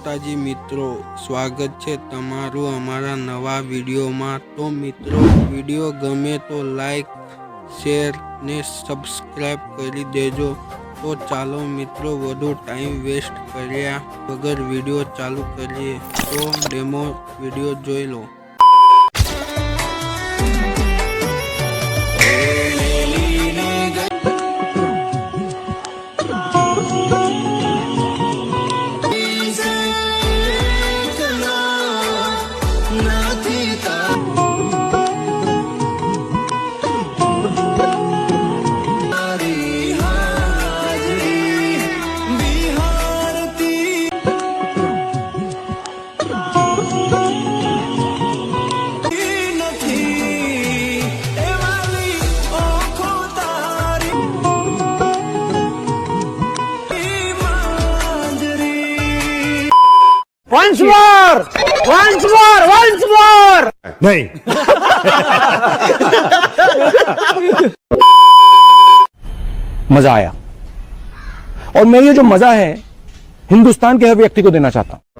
माताजी मित्रों, स्वागत है तमारू अमारा नवा विडियो में। तो मित्रों, विडियो गमे तो लाइक शेर ने सब्सक्राइब करी देजो। तो चालो मित्रों, वधु टाइम वेस्ट कर्या वगर विडियो चालू करिए। तो डेमो विडियो जोई लो। Once more! Once more! Once more! नहीं। मजा आया और मैं ये जो मजा है हिंदुस्तान के हर व्यक्ति को देना चाहता हूं।